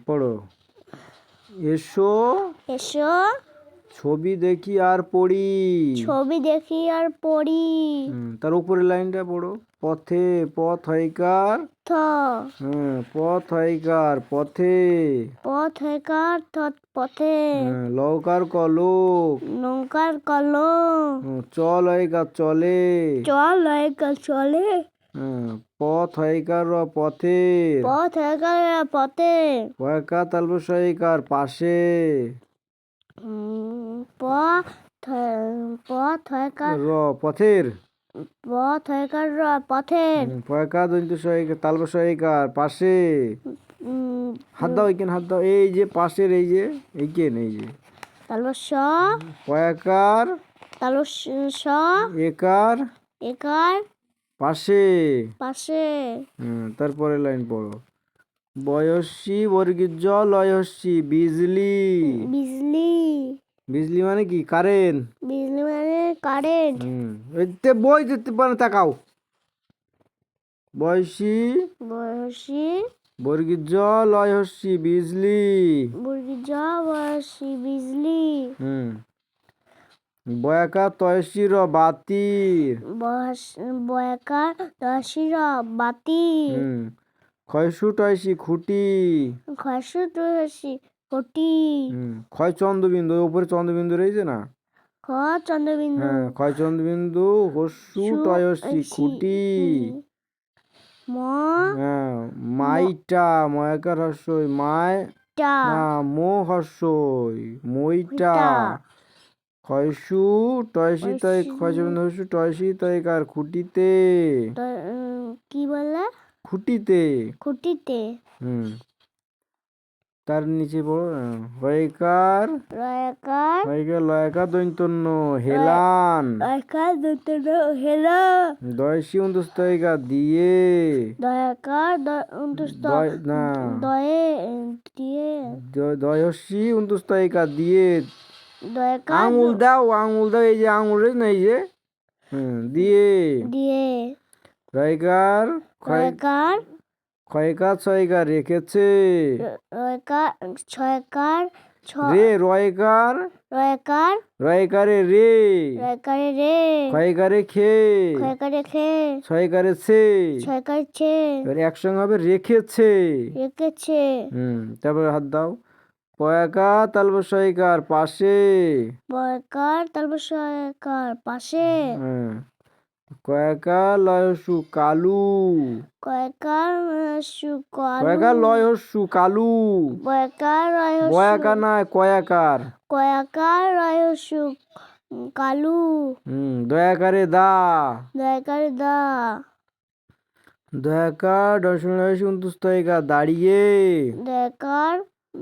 পড়ো। এসো এসো ছবি দেখি আর পড়ি। ছবি দেখি আর পড়ি। তার উপরের লাইনটা পড়ো। পথে পথ হইকার থ পথ হইকার পথে পথ হইকার পথে লৌকার কলক নৌকার কলম চল হইকার চলে চল হইকার চলে পথ হইকার পথে পথ হইকার পথে পয়কা তালবস হইকার পাশে পথ হইকার পথের পথ হইকার পথের পয়কা দন্ত সহায়িকা তালবস হইকার পাশে হাত দাও এইখানে হাত দাও। এই যে পাশের এই যে এইখানে এই যে তালবস পয়কার তালবস একার একার পাশে পাশে তারপরে লাইন পড়ো। বয়সী বর্গীর জ লয়সী বিজলি বিজলি বিজলি মানে কি কারেন্ট। বিজলি মানে কারেন্ট। এতে বই দিতে পারে তাকাও। বয়সী বয়সী বর্গীর জ লয়সী বিজলি বর্গীর জ বয়সী বিজলি বয়াকা তয়সীর বাতি বয়াকা দশির বাতি ক্ষয়সু টয়সী খুঁটি খসু টয়সী কটি ক্ষয় চন্দ্রবিন্দু উপরে চন্দ্রবিন্দু রয়েছে না। খ চন্দ্রবিন্দু ক্ষয় চন্দ্রবিন্দু হস্যু টয়সী খুঁটি মাইটা ময়াকার হস্যই মায় না মো হস্যই মইটা ক্ষয়সু টয়সী তয় ক্ষয় চন্দ্রবিন্দু হস্যু টয়সী তয়কার খুঁটিতে কি বলে খুঁটিতে খুঁটিতে তার নিচে বড় হয়কার রয়কার হয়কার লয়কার দৈন্তন্য হেলান রয়কার দন্তন্য হেলা দয়সী উন্দস্তয়িকা দিয়ে দয়কার না দয়ে দিয়ে দয়সী উন্দস্তয়িকা দিয়ে দয়কার আঙুল দাও এই যে আঙুল না এই যে দিয়ে দিয়ে রয়কার রয়কার ক্ষয়কার ছয়কার রেখেছে রয়কার ছয়কার রে রয়কার রয়কার রয়কারে রে রয়কারে রে ক্ষয়কারে খে ক্ষয়কারে খে ছয়কারে ছে ছয়কার ছে এবার একসঙ্গে হবে রেখেছে রেখেছে তারপরে হাত দাও। পয়াকা তালবসয়িকার পাশে বয়কার তালবস ছয়কার পাশে কয়াকা লয়সু কালু কয়কার কয়াকা লয়সু কালু বয়কার বয়াকা না কয়াকার কয়াকার রয়সু কালু দয়াকারে দা দয়াকারে দা দয়াকার দর্শনয়সু উন্তুস্তয়িকা দাঁড়িয়ে দয়াকার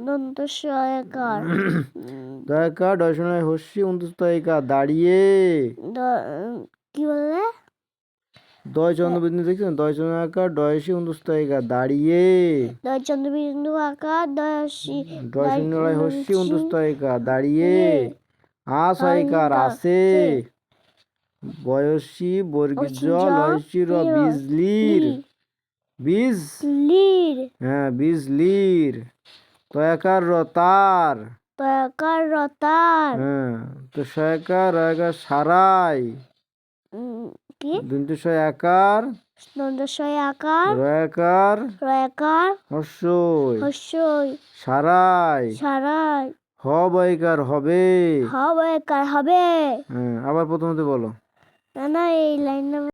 দন্ত সহায়কার দয়াকার দর্শনয় হস্যি উন্তুস্তয়িকা দাঁড়িয়ে কি বললে দয় চন্দ্রবিন্দু দেখছেন দয় চন্দ্র আকার দয়সী উন্দুস্তয়িকা দাঁড়িয়ে দয় চন্দ্রবিন্দু আকার দয়সী দয় হস্যি উন্দুস্তয়িকা দাঁড়িয়ে সহায়িকার আছে বয়সী বর্গীর জ লয়সীর বিজলির বিজলির বিজলির তয়াকার রতার তয়াকার রতার তো সহায়কার রয়কার সারাই কি দন্তস্বয় আকার দন্তস্বয় আকার রয়াকার রয়াকার হস্যই সারাই সারাই হবয়কার হবে হবয়কার হবে। আবার প্রথমতে বলো। না এই লাইনটা